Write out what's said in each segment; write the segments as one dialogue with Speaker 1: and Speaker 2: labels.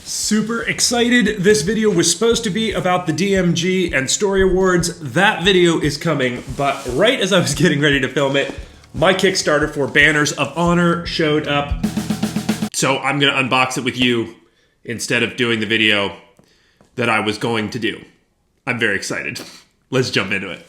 Speaker 1: Super excited. This video was supposed to be about the DMG and Story Awards. That video is coming, but right as I was getting ready to film it, my Kickstarter for Banners of Honor showed up. So I'm gonna unbox it with you instead of doing the video that I was going to do. I'm very excited. Let's jump into it.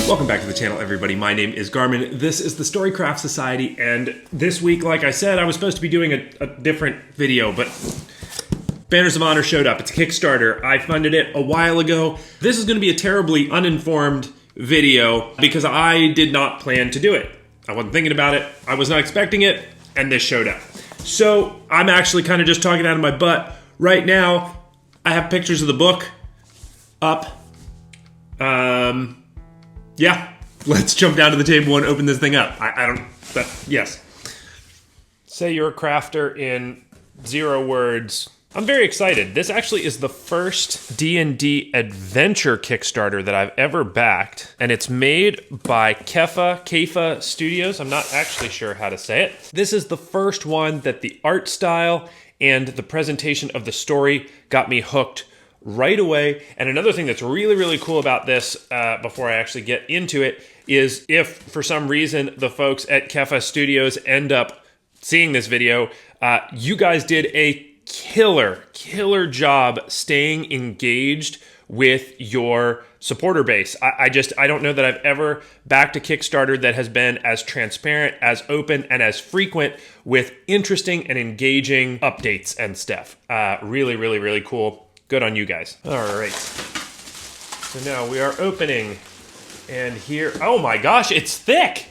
Speaker 1: Welcome back to the channel, everybody. My name is Garmin. This is the Storycraft Society, and this week, like I said, I was supposed to be doing a different video, but Banners of Honor showed up. It's a Kickstarter. I funded it a while ago. This is going to be a terribly uninformed video because I did not plan to do it. I wasn't thinking about it. I was not expecting it, and this showed up. So I'm actually kind of just talking out of my butt. Right now, I have pictures of the book up. Yeah, let's jump down to the table and open this thing up. Yes. Say you're a crafter in 0 words. I'm very excited. This actually is the first D&D adventure Kickstarter that I've ever backed, and it's made by Kefa Studios. I'm not actually sure how to say it. This is the first one that the art style and the presentation of the story got me hooked right away. And another thing that's really, really cool about this, before I actually get into it, is if for some reason the folks at Kefa Studios end up seeing this video, you guys did a killer job staying engaged with your supporter base. I don't know that I've ever backed a Kickstarter that has been as transparent, as open, and as frequent with interesting and engaging updates and stuff. Really cool. Good on you guys. All right. So now we are opening, and here, oh my gosh, it's thick.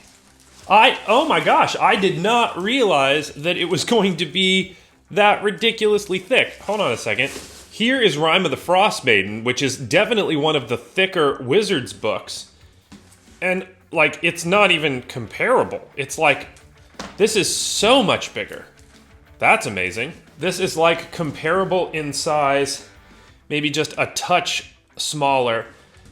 Speaker 1: Oh my gosh, I did not realize that it was going to be that ridiculously thick. Hold on a second. Here is Rime of the Frost Maiden, which is definitely one of the thicker Wizards books. And like, it's not even comparable. It's like, this is so much bigger. That's amazing. This is like comparable in size, maybe just a touch smaller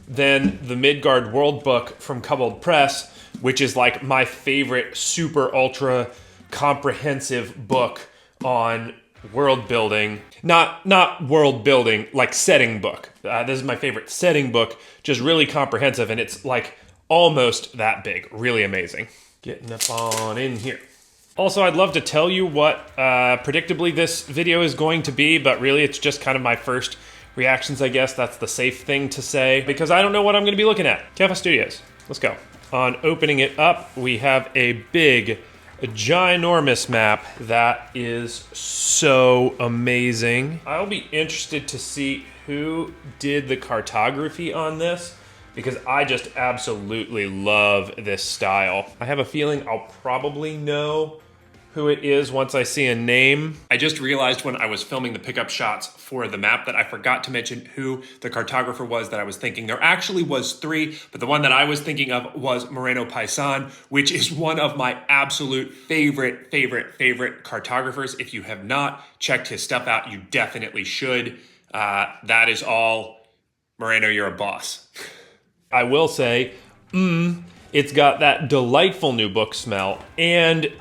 Speaker 1: than the Midgard World Book from Cobbled Press, which is like my favorite super ultra comprehensive book on world building. Not world building, like setting book. This is my favorite setting book, just really comprehensive, and it's like almost that big. Really amazing. Getting up on in here. Also, I'd love to tell you what predictably this video is going to be, but really it's just kind of my first reactions, I guess. That's the safe thing to say, because I don't know what I'm going to be looking at. Kefa Studios. Let's go. On opening it up, we have a big, ginormous map that is so amazing. I'll be interested to see who did the cartography on this, because I just absolutely love this style. I have a feeling I'll probably know who it is once I see a name. I just realized when I was filming the pickup shots for the map that I forgot to mention who the cartographer was that I was thinking. There actually was 3, but the one that I was thinking of was Moreno Paisan, which is one of my absolute favorite cartographers. If you have not checked his stuff out, you definitely should. That is all. Moreno, you're a boss. I will say, it's got that delightful new book smell, and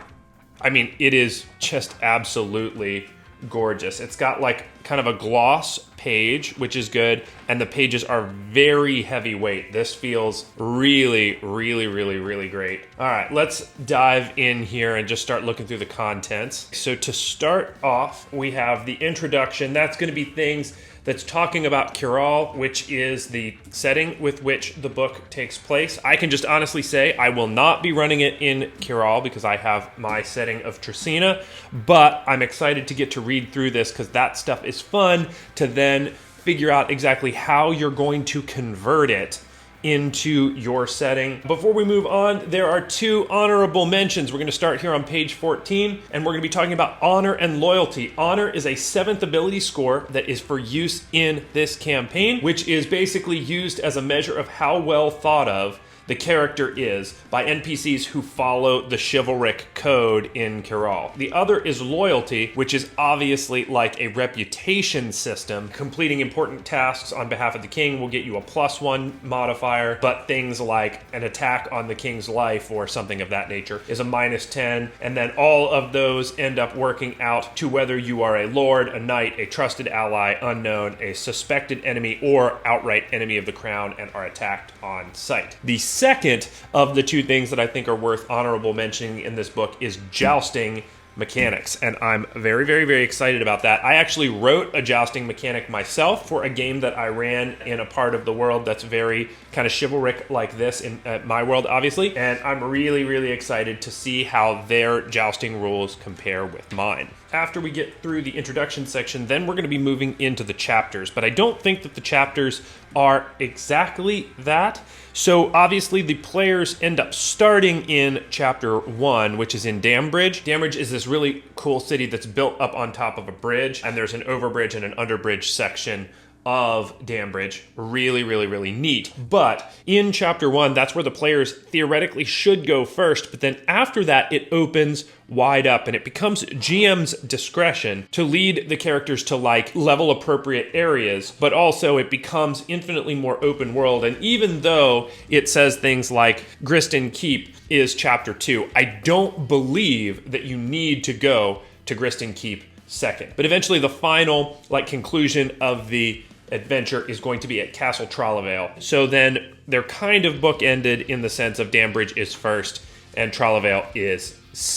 Speaker 1: I mean, it is just absolutely gorgeous. It's got like kind of a gloss page, which is good, and the pages are very heavyweight. This feels really great. All right, let's dive in here and just start looking through the contents. So to start off, we have the introduction. That's going to be things that's talking about Kiral, which is the setting with which the book takes place. I can just honestly say I will not be running it in Kiral because I have my setting of Tracina, but I'm excited to get to read through this because that stuff is fun to then figure out exactly how you're going to convert it into your setting. Before we move on, there are 2 honorable mentions. We're going to start here on page 14, and we're going to be talking about honor and loyalty. Honor is a 7th ability score that is for use in this campaign, which is basically used as a measure of how well thought of the character is by NPCs who follow the chivalric code in Kiral. The other is loyalty, which is obviously like a reputation system. Completing important tasks on behalf of the king will get you a +1 modifier, but things like an attack on the king's life or something of that nature is a -10, and then all of those end up working out to whether you are a lord, a knight, a trusted ally, unknown, a suspected enemy, or outright enemy of the crown and are attacked on sight. The second of the two things that I think are worth honorable mentioning in this book is jousting mechanics, and I'm very, very, very excited about that. I actually wrote a jousting mechanic myself for a game that I ran in a part of the world that's very kind of chivalric like this in my world, obviously, and I'm really, really excited to see how their jousting rules compare with mine. After we get through the introduction section, then we're going to be moving into the chapters, but I don't think that the chapters are exactly that. So obviously the players end up starting in chapter 1, which is in Dambridge. Dambridge is this really cool city that's built up on top of a bridge, and there's an overbridge and an underbridge section of Dambridge. Really, really, really neat. But in chapter 1, that's where the players theoretically should go first, but then after that, it opens wide up and it becomes GM's discretion to lead the characters to like level appropriate areas, but also it becomes infinitely more open world. And even though it says things like Griston Keep is chapter 2, I don't believe that you need to go to Griston Keep second. But eventually the final like conclusion of the adventure is going to be at Castle Trollevale. So then they're kind of bookended in the sense of Dambridge is first and Trollevale is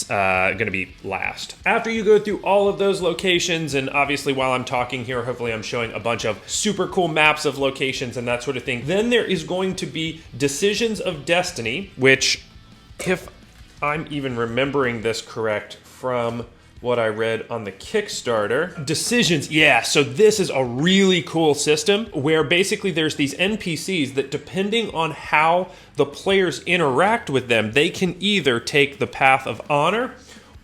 Speaker 1: going to be last. After you go through all of those locations, and obviously while I'm talking here, hopefully I'm showing a bunch of super cool maps of locations and that sort of thing, then there is going to be Decisions of Destiny, which, if I'm even remembering this correct from what I read on the Kickstarter. Decisions, yeah, so this is a really cool system where basically there's these NPCs that depending on how the players interact with them, they can either take the path of honor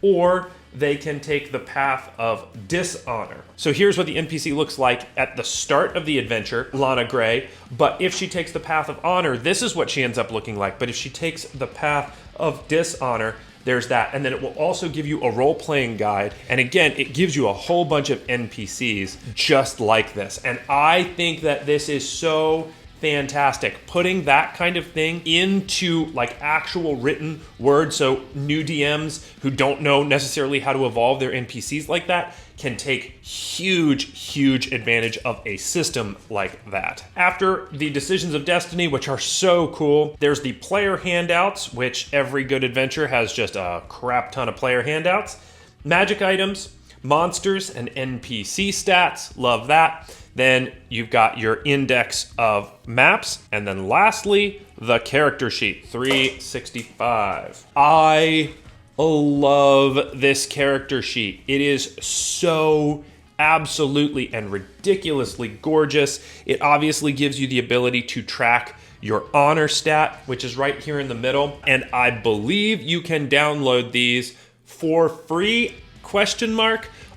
Speaker 1: or they can take the path of dishonor. So here's what the NPC looks like at the start of the adventure, Lana Gray, but if she takes the path of honor, this is what she ends up looking like, but if she takes the path of dishonor, there's that. And then it will also give you a role-playing guide. And again, it gives you a whole bunch of NPCs just like this. And I think that this is so fantastic. Putting that kind of thing into like actual written words, so new DMs who don't know necessarily how to evolve their NPCs like that can take huge advantage of a system like that. After the Decisions of Destiny, which are so cool, there's the player handouts, which every good adventure has just a crap ton of player handouts. Magic items, monsters, and NPC stats, love that. Then you've got your index of maps, and then lastly, the character sheet, 365. I love this character sheet. It is so absolutely and ridiculously gorgeous. It obviously gives you the ability to track your honor stat, which is right here in the middle. And I believe you can download these for free, ?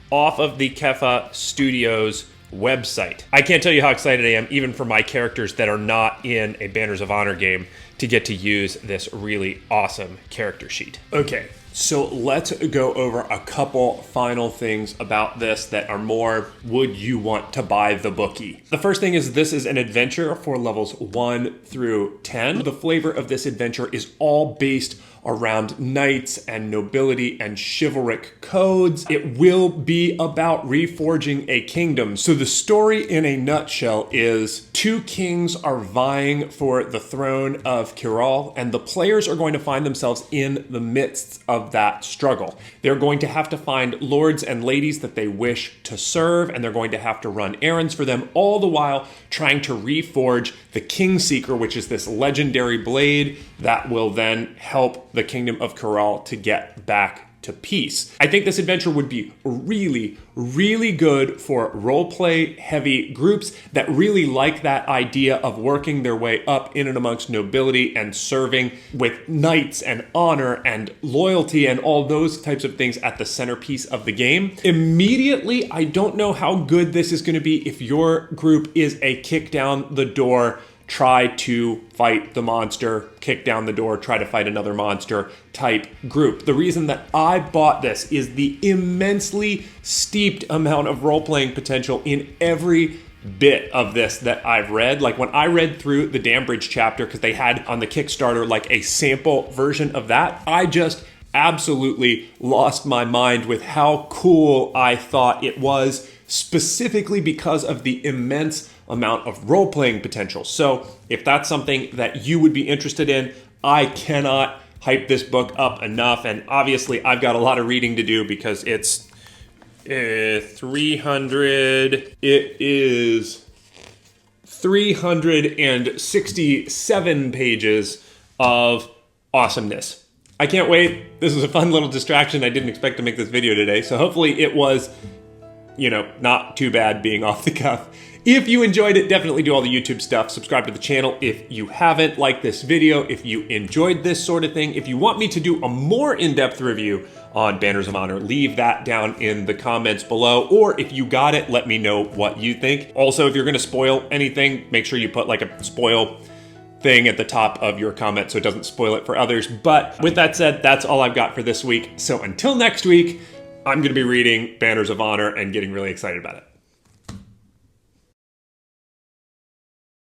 Speaker 1: Off of the Kefa Studios website. I can't tell you how excited I am, even for my characters that are not in a Banners of Honor game, to get to use this really awesome character sheet. Okay, so let's go over a couple final things about this that are more, would you want to buy the bookie? The first thing is this is an adventure for levels 1 through 10. The flavor of this adventure is all based around knights and nobility and chivalric codes. It will be about reforging a kingdom. So the story in a nutshell is 2 kings are vying for the throne of Kiral, and the players are going to find themselves in the midst of that struggle. They're going to have to find lords and ladies that they wish to serve, and they're going to have to run errands for them, all the while trying to reforge the Kingseeker, which is this legendary blade that will then help the kingdom of Kiral to get back to peace. I think this adventure would be really good for roleplay heavy groups that really like that idea of working their way up in and amongst nobility and serving with knights and honor and loyalty and all those types of things at the centerpiece of the game. Immediately, I don't know how good this is going to be if your group is a kick down the door try to fight the monster, kick down the door, try to fight another monster type group. The reason that I bought this is the immensely steeped amount of role-playing potential in every bit of this that I've read. Like when I read through the Dambridge chapter, because they had on the Kickstarter like a sample version of that, I just absolutely lost my mind with how cool I thought it was, specifically because of the immense amount of role-playing potential. So if that's something that you would be interested in, I cannot hype this book up enough. And obviously I've got a lot of reading to do because it's 367 pages of awesomeness. I can't wait. This was a fun little distraction. I didn't expect to make this video today, so hopefully it was, not too bad being off the cuff. If you enjoyed it, definitely do all the YouTube stuff. Subscribe to the channel if you haven't. Like this video if you enjoyed this sort of thing. If you want me to do a more in-depth review on Banners of Honor, leave that down in the comments below. Or if you got it, let me know what you think. Also, if you're gonna spoil anything, make sure you put like a spoil thing at the top of your comment so it doesn't spoil it for others. But with that said, that's all I've got for this week. So until next week, I'm gonna be reading Banners of Honor and getting really excited about it.